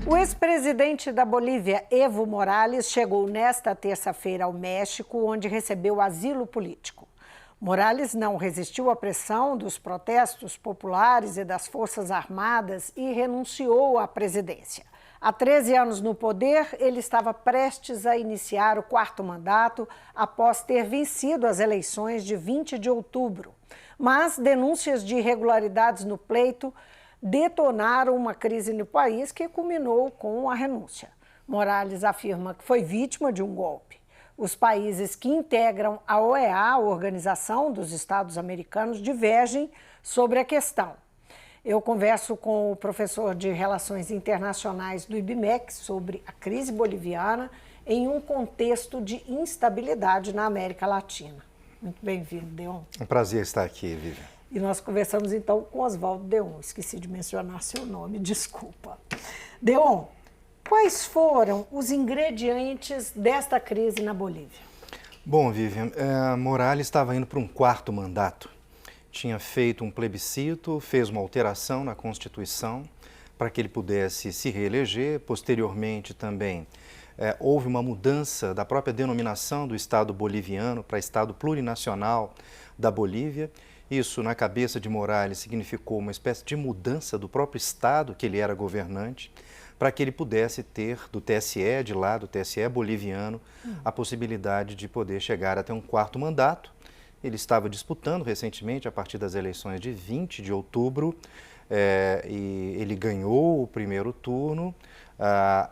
O ex-presidente da Bolívia, Evo Morales, chegou nesta terça-feira ao México, onde recebeu asilo político. Morales não resistiu à pressão dos protestos populares e das Forças Armadas e renunciou à presidência. Há 13 anos no poder, ele estava prestes a iniciar o quarto mandato após ter vencido as eleições de 20 de outubro. Mas denúncias de irregularidades no pleito detonaram uma crise no país que culminou com a renúncia. Morales afirma que foi vítima de um golpe. Os países que integram a OEA, a Organização dos Estados Americanos, divergem sobre a questão. Eu converso com o professor de Relações Internacionais do IBMEC sobre a crise boliviana em um contexto de instabilidade na América Latina. Muito bem-vindo, Deon. É um prazer estar aqui, Vivian. E nós conversamos então com Oswaldo Deon. Esqueci de mencionar seu nome, desculpa. Deon, quais foram os ingredientes desta crise na Bolívia? Bom, Vivian, Morales estava indo para um quarto mandato. Tinha feito um plebiscito, fez uma alteração na Constituição para que ele pudesse se reeleger. Posteriormente também houve uma mudança da própria denominação do Estado boliviano para Estado plurinacional da Bolívia. Isso, na cabeça de Morales, significou uma espécie de mudança do próprio Estado que ele era governante, para que ele pudesse ter do TSE, de lá, do TSE boliviano, a possibilidade de poder chegar até um quarto mandato. Ele estava disputando recentemente, a partir das eleições de 20 de outubro, e ele ganhou o primeiro turno.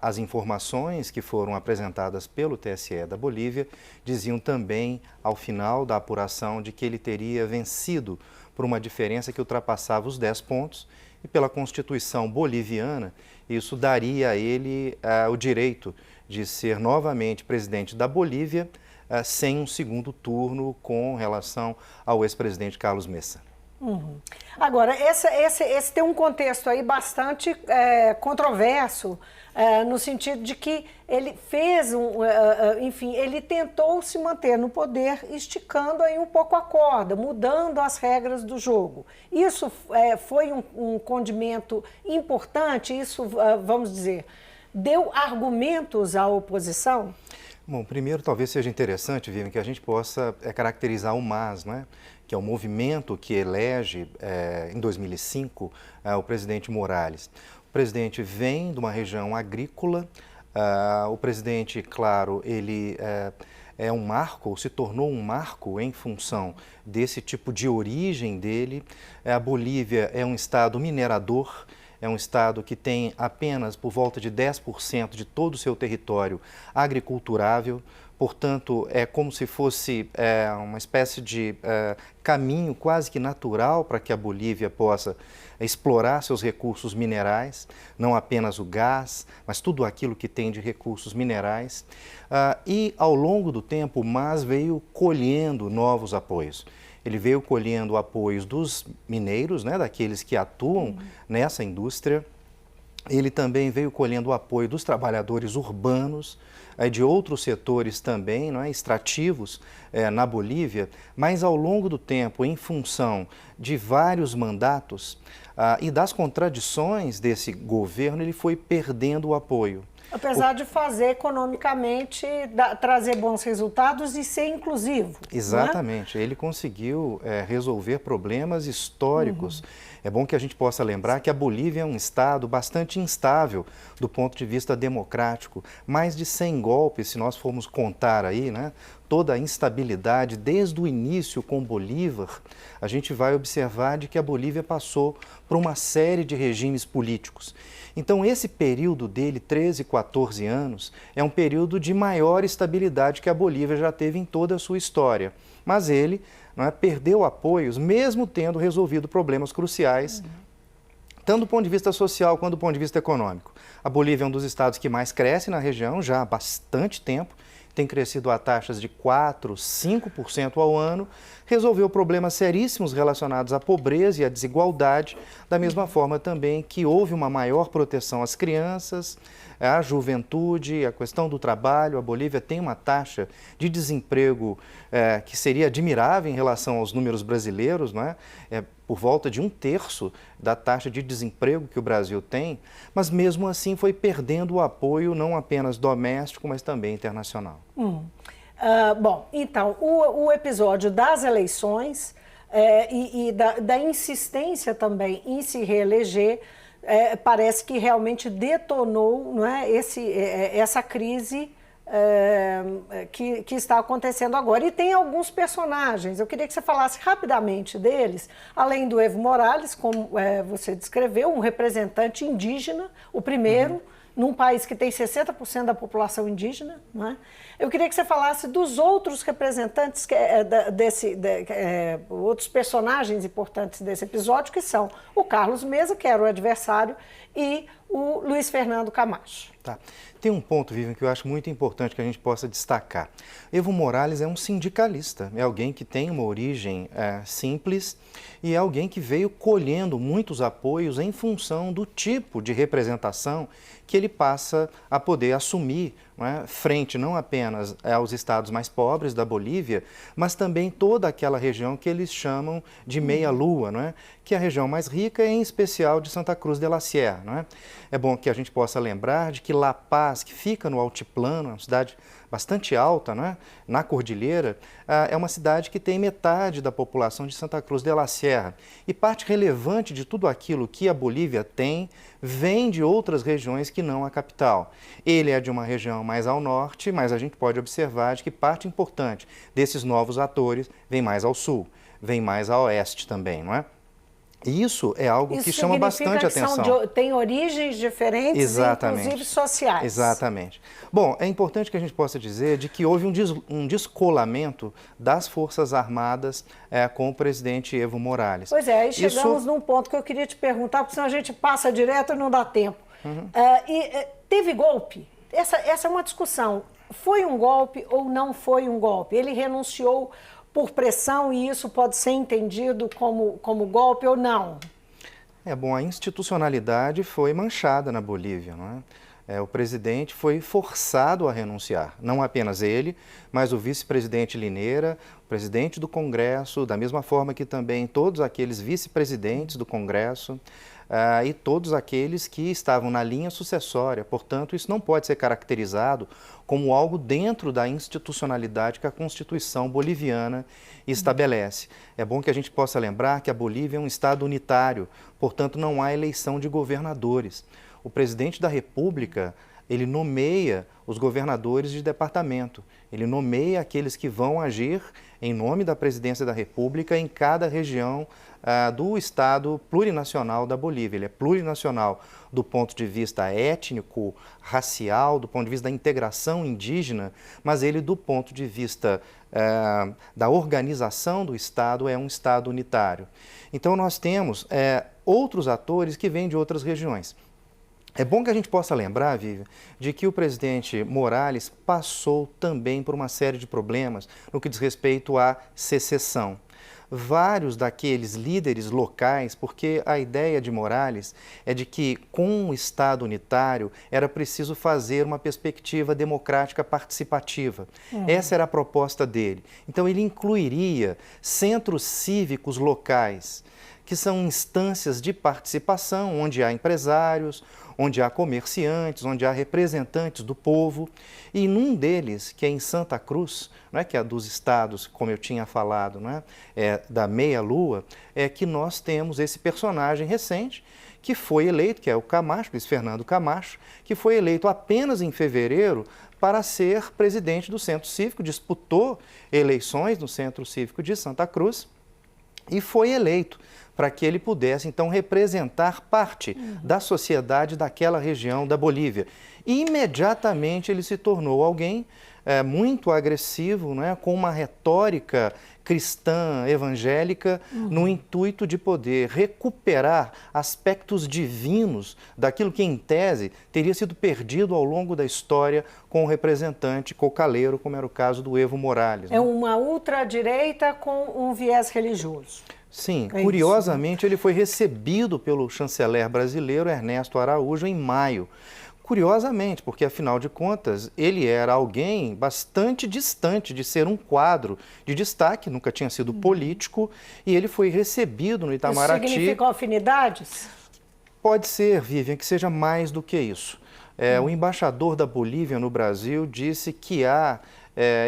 As informações que foram apresentadas pelo TSE da Bolívia diziam também, ao final da apuração, de que ele teria vencido por uma diferença que ultrapassava os 10 pontos e pela Constituição boliviana, isso daria a ele o direito de ser novamente presidente da Bolívia sem um segundo turno com relação ao ex-presidente Carlos Mesa. Uhum. Agora, esse tem um contexto aí bastante controverso, no sentido de que ele fez enfim, ele tentou se manter no poder, esticando aí um pouco a corda, mudando as regras do jogo. Isso foi um condimento importante, isso, vamos dizer, deu argumentos à oposição? Bom, primeiro talvez seja interessante, Vivian, que a gente possa caracterizar o MAS, né? Que é o movimento que elege, em 2005, o presidente Morales. O presidente vem de uma região agrícola, o presidente, claro, ele é um marco, ou se tornou um marco em função desse tipo de origem dele. A Bolívia é um estado minerador, é um estado que tem apenas por volta de 10% de todo o seu território agriculturável. Portanto, é como se fosse uma espécie de caminho quase que natural para que a Bolívia possa explorar seus recursos minerais, não apenas o gás, mas tudo aquilo que tem de recursos minerais. E, ao longo do tempo, o MAS veio colhendo novos apoios. Ele veio colhendo apoios dos mineiros, né, daqueles que atuam nessa indústria. Ele também veio colhendo o apoio dos trabalhadores urbanos, de outros setores também, não é, extrativos na Bolívia, mas ao longo do tempo, em função de vários mandatos e das contradições desse governo, ele foi perdendo o apoio. Apesar de fazer economicamente, trazer bons resultados e ser inclusivo. Exatamente, ele conseguiu resolver problemas históricos. É bom que a gente possa lembrar que a Bolívia é um estado bastante instável do ponto de vista democrático. Mais de 100 golpes, se nós formos contar aí, né, toda a instabilidade desde o início com Bolívar, a gente vai observar de que a Bolívia passou por uma série de regimes políticos. Então, esse período dele, 13, 14 anos, é um período de maior estabilidade que a Bolívia já teve em toda a sua história. Mas ele perdeu apoios, mesmo tendo resolvido problemas cruciais, tanto do ponto de vista social quanto do ponto de vista econômico. A Bolívia é um dos estados que mais cresce na região já há bastante tempo, tem crescido a taxas de 4%, 5% ao ano, resolveu problemas seríssimos relacionados à pobreza e à desigualdade, da mesma forma também que houve uma maior proteção às crianças, à juventude, a questão do trabalho. A Bolívia tem uma taxa de desemprego que seria admirável em relação aos números brasileiros, não é? Por volta de 1/3 da taxa de desemprego que o Brasil tem, mas mesmo assim foi perdendo o apoio não apenas doméstico, mas também internacional. Bom, então, o episódio das eleições e da insistência também em se reeleger parece que realmente detonou, não é, essa crise que está acontecendo agora. E tem alguns personagens, eu queria que você falasse rapidamente deles, além do Evo Morales, como você descreveu, um representante indígena, o primeiro, num país que tem 60% da população indígena, não é? Eu queria que você falasse dos outros representantes, outros personagens importantes desse episódio, que são o Carlos Mesa, que era o adversário, e o Luiz Fernando Camacho. Tá. Tem um ponto, Vivian, que eu acho muito importante que a gente possa destacar. Evo Morales é um sindicalista, é alguém que tem uma origem simples e é alguém que veio colhendo muitos apoios em função do tipo de representação que ele passa a poder assumir, não é, frente não apenas aos estados mais pobres da Bolívia, mas também toda aquela região que eles chamam de meia-lua, não é? Que é a região mais rica, em especial de Santa Cruz de la Sierra. Não é? É bom que a gente possa lembrar de que La Paz, que fica no altiplano, uma cidade bastante alta, não é? Na cordilheira, é uma cidade que tem metade da população de Santa Cruz de la Sierra. E parte relevante de tudo aquilo que a Bolívia tem vem de outras regiões que não a capital. Ele é de uma região mais ao norte, mas a gente pode observar de que parte importante desses novos atores vem mais ao sul, vem mais a oeste também, não é? E isso é algo que chama bastante atenção. Tem origens diferentes, exatamente, inclusive sociais. Exatamente. Bom, é importante que a gente possa dizer de que houve um descolamento das Forças Armadas com o presidente Evo Morales. Pois é, aí chegamos num ponto que eu queria te perguntar, porque senão a gente passa direto e não dá tempo. Teve golpe? Essa é uma discussão. Foi um golpe ou não foi um golpe? Ele renunciou por pressão e isso pode ser entendido como golpe ou não? Bom, a institucionalidade foi manchada na Bolívia, não é? O presidente foi forçado a renunciar, não apenas ele, mas o vice-presidente Lineira, o presidente do Congresso, da mesma forma que também todos aqueles vice-presidentes do Congresso e todos aqueles que estavam na linha sucessória. Portanto, isso não pode ser caracterizado como algo dentro da institucionalidade que a Constituição boliviana estabelece. É bom que a gente possa lembrar que a Bolívia é um estado unitário, portanto, não há eleição de governadores. O presidente da República, ele nomeia os governadores de departamento, ele nomeia aqueles que vão agir em nome da presidência da República em cada região do Estado plurinacional da Bolívia. Ele é plurinacional do ponto de vista étnico, racial, do ponto de vista da integração indígena, mas ele, do ponto de vista da organização do Estado, é um Estado unitário. Então, nós temos outros atores que vêm de outras regiões. É bom que a gente possa lembrar, Vivian, de que o presidente Morales passou também por uma série de problemas no que diz respeito à secessão. Vários daqueles líderes locais, porque a ideia de Morales é de que com o Estado unitário era preciso fazer uma perspectiva democrática participativa. Essa era a proposta dele. Então ele incluiria centros cívicos locais, que são instâncias de participação, onde há empresários, onde há comerciantes, onde há representantes do povo, e num deles, que é em Santa Cruz, não é, que é dos estados, como eu tinha falado, não é, da meia-lua, é que nós temos esse personagem recente, que foi eleito, que é o Camacho, Luiz Fernando Camacho, que foi eleito apenas em fevereiro para ser presidente do Centro Cívico, disputou eleições no Centro Cívico de Santa Cruz e foi eleito para que ele pudesse, então, representar parte da sociedade daquela região da Bolívia. E, imediatamente, ele se tornou alguém muito agressivo, né, com uma retórica cristã, evangélica, no intuito de poder recuperar aspectos divinos daquilo que, em tese, teria sido perdido ao longo da história com o representante cocaleiro, como era o caso do Evo Morales. É uma ultradireita com um viés religioso. Sim, curiosamente ele foi recebido pelo chanceler brasileiro Ernesto Araújo em maio. Curiosamente, porque afinal de contas ele era alguém bastante distante de ser um quadro de destaque, nunca tinha sido político, e ele foi recebido no Itamaraty. Isso significa afinidades? Pode ser, Vivian, que seja mais do que isso. O embaixador da Bolívia no Brasil disse que há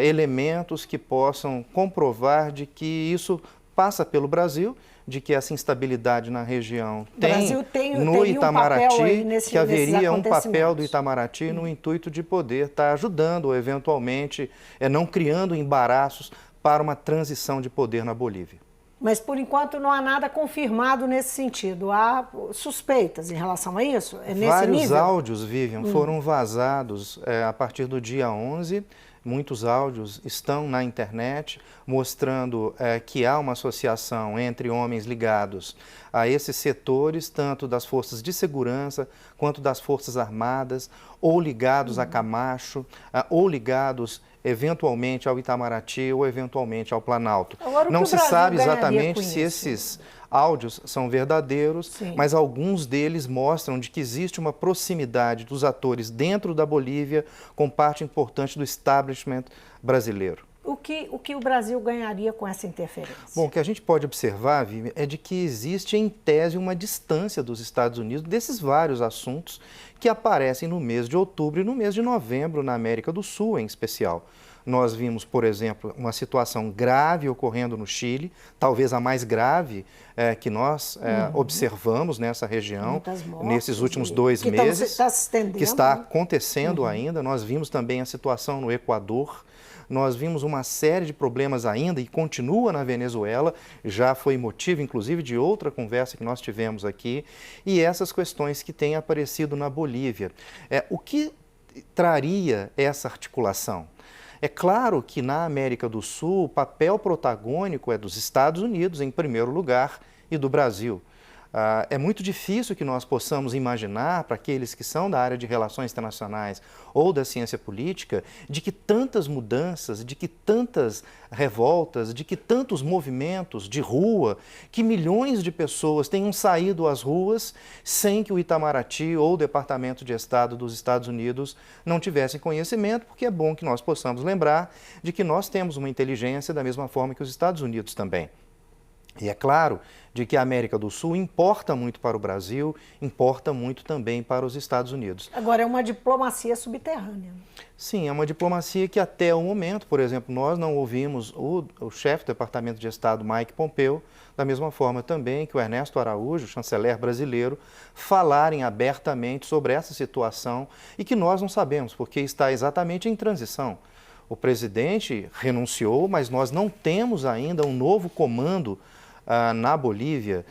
elementos que possam comprovar de que isso passa pelo Brasil, de que essa instabilidade na região tem no Itamaraty, que haveria um papel do Itamaraty no intuito de poder estar ajudando, ou eventualmente não criando embaraços para uma transição de poder na Bolívia. Mas, por enquanto, não há nada confirmado nesse sentido. Há suspeitas em relação a isso? É nesse Vários nível? áudios, Vivian, foram vazados a partir do dia 11. Muitos áudios estão na internet mostrando que há uma associação entre homens ligados a esses setores, tanto das forças de segurança quanto das forças armadas, ou ligados a Camacho, ou ligados eventualmente ao Itamaraty ou eventualmente ao Planalto. Agora, não se sabe exatamente se esses áudios são verdadeiros, sim, mas alguns deles mostram de que existe uma proximidade dos atores dentro da Bolívia com parte importante do establishment brasileiro. O que o Brasil ganharia com essa interferência? Bom, o que a gente pode observar, Vivi, é de que existe, em tese, uma distância dos Estados Unidos desses vários assuntos que aparecem no mês de outubro e no mês de novembro na América do Sul, em especial. Nós vimos, por exemplo, uma situação grave ocorrendo no Chile, talvez a mais grave que nós observamos nessa região, nesses últimos 2 meses, que está acontecendo ainda. Nós vimos também a situação no Equador. Nós vimos uma série de problemas ainda e continua na Venezuela, já foi motivo, inclusive, de outra conversa que nós tivemos aqui, e essas questões que têm aparecido na Bolívia. O que traria essa articulação? É claro que na América do Sul o papel protagônico é dos Estados Unidos, em primeiro lugar, e do Brasil. É muito difícil que nós possamos imaginar, para aqueles que são da área de relações internacionais ou da ciência política, de que tantas mudanças, de que tantas revoltas, de que tantos movimentos de rua, que milhões de pessoas tenham saído às ruas sem que o Itamaraty ou o Departamento de Estado dos Estados Unidos não tivessem conhecimento, porque é bom que nós possamos lembrar de que nós temos uma inteligência da mesma forma que os Estados Unidos também. E é claro de que a América do Sul importa muito para o Brasil, importa muito também para os Estados Unidos. Agora, é uma diplomacia subterrânea. Sim, é uma diplomacia que até o momento, por exemplo, nós não ouvimos o chefe do Departamento de Estado, Mike Pompeo, da mesma forma também que o Ernesto Araújo, chanceler brasileiro, falarem abertamente sobre essa situação e que nós não sabemos, porque está exatamente em transição. O presidente renunciou, mas nós não temos ainda um novo comando na Bolívia.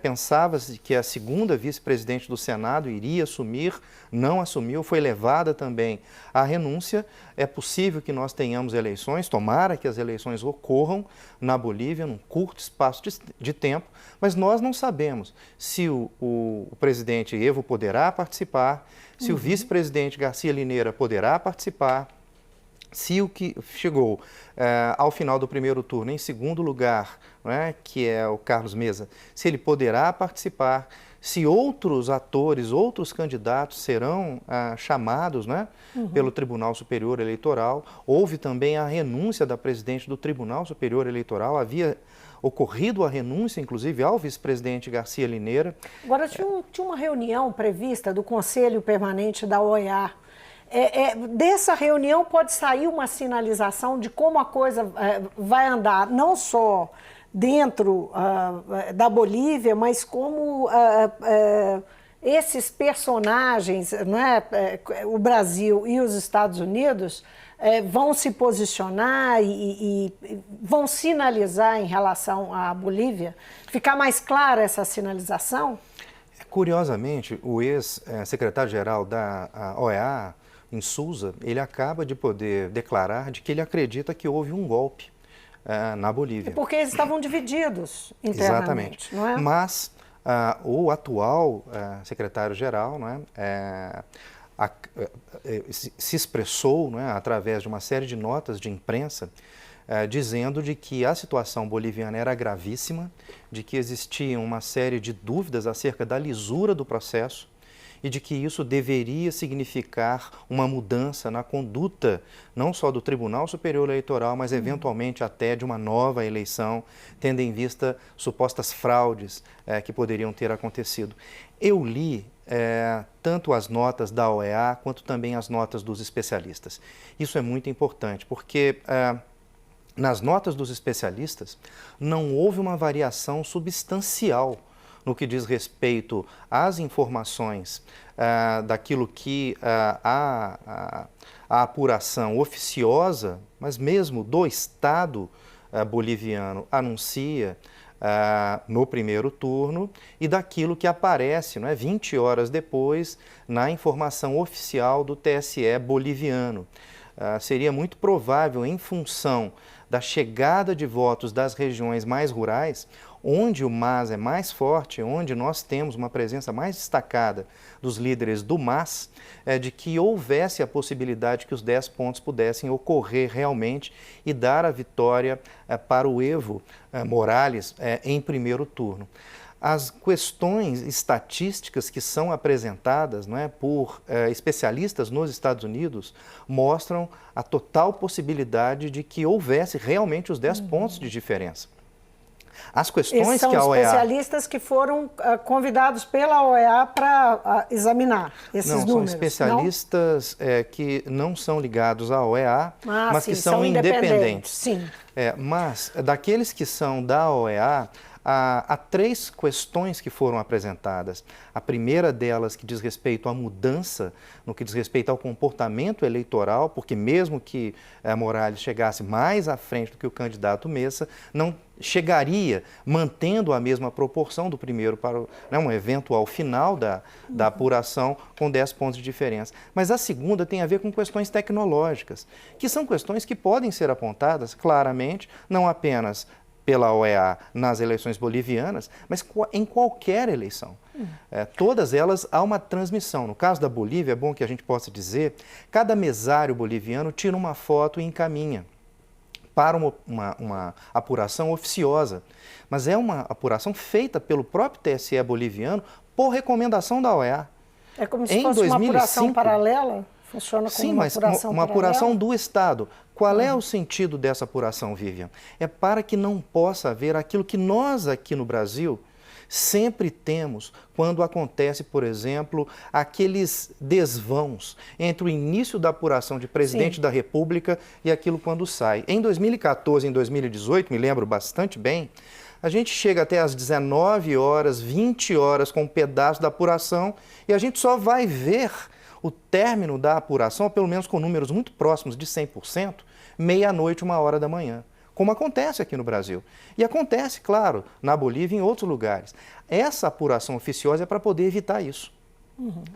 Pensava-se que a segunda vice-presidente do Senado iria assumir, não assumiu, foi levada também à renúncia. É possível que nós tenhamos eleições, tomara que as eleições ocorram na Bolívia num curto espaço de tempo, mas nós não sabemos se o presidente Evo poderá participar, se o vice-presidente Garcia Linera poderá participar, se o que chegou ao final do primeiro turno em segundo lugar, né, que é o Carlos Mesa, se ele poderá participar, se outros atores, outros candidatos serão chamados, né, pelo Tribunal Superior Eleitoral. Houve também a renúncia da presidente do Tribunal Superior Eleitoral, havia ocorrido a renúncia, inclusive, ao vice-presidente Garcia Linera. Agora, tinha uma reunião prevista do Conselho Permanente da OEA. Dessa reunião pode sair uma sinalização de como a coisa vai andar, não só dentro da Bolívia, mas como esses personagens, né, o Brasil e os Estados Unidos, vão se posicionar e vão sinalizar em relação à Bolívia? Ficar mais clara essa sinalização? Curiosamente, o ex-secretário-geral da OEA, em Sousa, ele acaba de poder declarar de que ele acredita que houve um golpe na Bolívia. Porque eles estavam divididos internamente, exatamente. não é? Mas o atual secretário-geral, não é, se expressou, não é, através de uma série de notas de imprensa, dizendo de que a situação boliviana era gravíssima, de que existia uma série de dúvidas acerca da lisura do processo e de que isso deveria significar uma mudança na conduta, não só do Tribunal Superior Eleitoral, mas eventualmente até de uma nova eleição, tendo em vista supostas fraudes que poderiam ter acontecido. Eu li tanto as notas da OEA quanto também as notas dos especialistas. Isso é muito importante, porque nas notas dos especialistas não houve uma variação substancial no que diz respeito às informações daquilo que a apuração oficiosa, mas mesmo do Estado boliviano, anuncia no primeiro turno e daquilo que aparece, não é, 20 horas depois na informação oficial do TSE boliviano. Seria muito provável, em função da chegada de votos das regiões mais rurais, onde o MAS é mais forte, onde nós temos uma presença mais destacada dos líderes do MAS, de que houvesse a possibilidade que os 10 pontos pudessem ocorrer realmente e dar a vitória para o Evo Morales em primeiro turno. As questões estatísticas que são apresentadas, não é, por especialistas nos Estados Unidos mostram a total possibilidade de que houvesse realmente os 10 pontos de diferença. As questões são que a OEA... especialistas que foram convidados pela OEA para examinar esses números. São especialistas que não são ligados à OEA, mas sim, que são independentes. Sim. Mas daqueles que são da OEA, há 3 questões que foram apresentadas. A primeira delas que diz respeito à mudança, no que diz respeito ao comportamento eleitoral, porque mesmo que Morales chegasse mais à frente do que o candidato Messa, não chegaria mantendo a mesma proporção do primeiro para um eventual final da apuração com 10 pontos de diferença. Mas a segunda tem a ver com questões tecnológicas, que são questões que podem ser apontadas claramente, não apenas pela OEA nas eleições bolivianas, mas em qualquer eleição. Todas elas há uma transmissão. No caso da Bolívia, é bom que a gente possa dizer, cada mesário boliviano tira uma foto e encaminha para uma apuração oficiosa. Mas é uma apuração feita pelo próprio TSE boliviano por recomendação da OEA. É como se fosse uma apuração paralela? Funciona como uma apuração uma apuração do Estado. Qual é o sentido dessa apuração, Vivian? É para que não possa haver aquilo que nós aqui no Brasil sempre temos quando acontece, por exemplo, aqueles desvãos entre o início da apuração de presidente da República e aquilo quando sai. Em 2014 e em 2018, me lembro bastante bem, a gente chega até às 19 horas, 20 horas com um pedaço da apuração e a gente só vai ver o término da apuração, ou pelo menos com números muito próximos de 100%, meia-noite, 1h da manhã, como acontece aqui no Brasil. E acontece, claro, na Bolívia e em outros lugares. Essa apuração oficiosa é para poder evitar isso.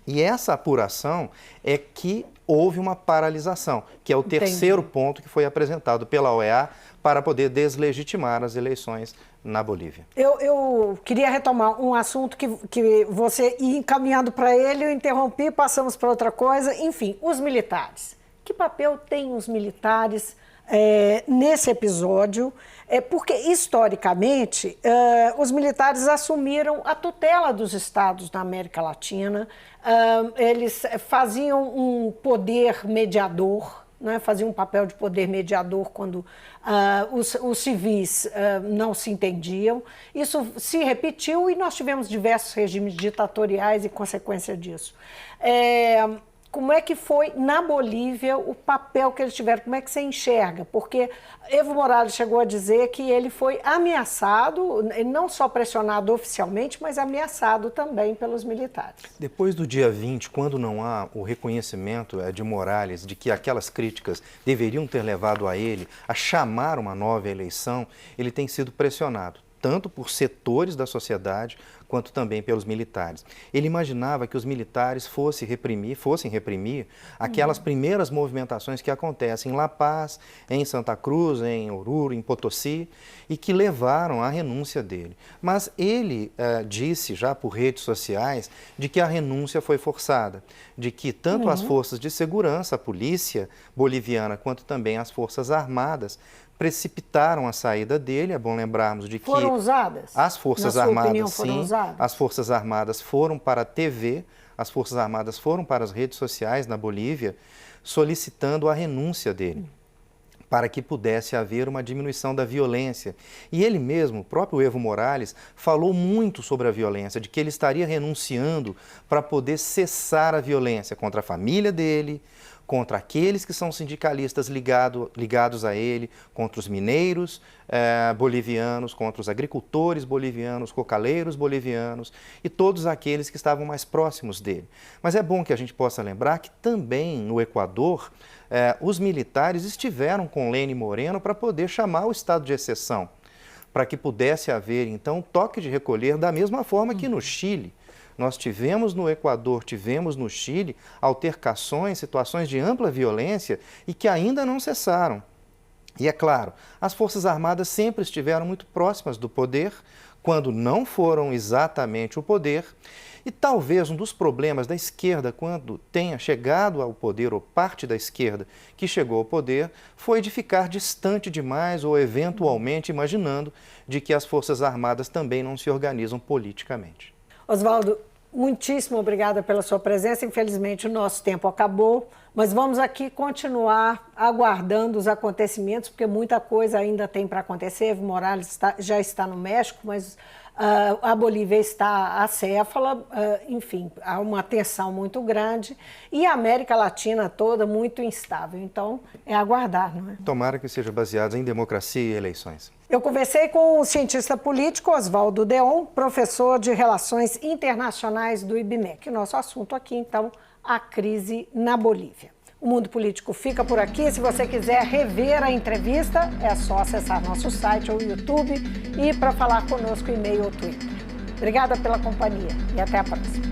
E essa apuração é que houve uma paralisação, que é o terceiro ponto que foi apresentado pela OEA para poder deslegitimar as eleições na Bolívia. Eu queria retomar um assunto que você ia encaminhando para ele, eu interrompi, passamos para outra coisa. Enfim, os militares. Que papel têm os militares nesse episódio? Porque, historicamente, os militares assumiram a tutela dos estados na América Latina, eles faziam um poder mediador, né, faziam um papel de poder mediador quando os civis não se entendiam. Isso se repetiu e nós tivemos diversos regimes ditatoriais em consequência disso. Como é que foi na Bolívia o papel que eles tiveram? Como é que você enxerga? Porque Evo Morales chegou a dizer que ele foi ameaçado, não só pressionado oficialmente, mas ameaçado também pelos militares. Depois do dia 20, quando não há o reconhecimento de Morales de que aquelas críticas deveriam ter levado a ele a chamar uma nova eleição, ele tem sido pressionado. tanto por setores da sociedade quanto também pelos militares. Ele imaginava que os militares fossem reprimir aquelas primeiras movimentações que acontecem em La Paz, em Santa Cruz, em Oruro, em Potosí, e que levaram à renúncia dele. Mas ele disse já por redes sociais de que a renúncia foi forçada, de que tanto as forças de segurança, a polícia boliviana, quanto também as forças armadas, precipitaram a saída dele. É bom lembrarmos de que foram usadas? As Forças Na sua Armadas, opinião, foram sim, usadas? as Forças Armadas foram para a TV, as Forças Armadas foram para as redes sociais na Bolívia, solicitando a renúncia dele, para que pudesse haver uma diminuição da violência. E ele mesmo, o próprio Evo Morales, falou muito sobre a violência, de que ele estaria renunciando para poder cessar a violência contra a família dele, contra aqueles que são sindicalistas ligados a ele, contra os mineiros bolivianos, contra os agricultores bolivianos, cocaleiros bolivianos e todos aqueles que estavam mais próximos dele. Mas é bom que a gente possa lembrar que também no Equador, os militares estiveram com Lenin Moreno para poder chamar o estado de exceção, para que pudesse haver, então, toque de recolher da mesma forma que no Chile. Nós tivemos no Equador, tivemos no Chile altercações, situações de ampla violência e que ainda não cessaram. E é claro, as Forças Armadas sempre estiveram muito próximas do poder, quando não foram exatamente o poder. E talvez um dos problemas da esquerda, quando tenha chegado ao poder, ou parte da esquerda que chegou ao poder, foi de ficar distante demais ou eventualmente imaginando de que as Forças Armadas também não se organizam politicamente. Oswaldo, muitíssimo obrigada pela sua presença. Infelizmente, o nosso tempo acabou, mas vamos aqui continuar aguardando os acontecimentos, porque muita coisa ainda tem para acontecer. Evo Morales já está no México, mas a Bolívia está acéfala, enfim, há uma tensão muito grande e a América Latina toda muito instável. Então, é aguardar, não é? Tomara que seja baseado em democracia e eleições. Eu conversei com o cientista político Oswaldo Deon, professor de Relações Internacionais do IBMEC. Nosso assunto aqui, então, a crise na Bolívia. O Mundo Político fica por aqui. Se você quiser rever a entrevista, é só acessar nosso site ou YouTube e para falar conosco, e-mail ou Twitter. Obrigada pela companhia e até a próxima.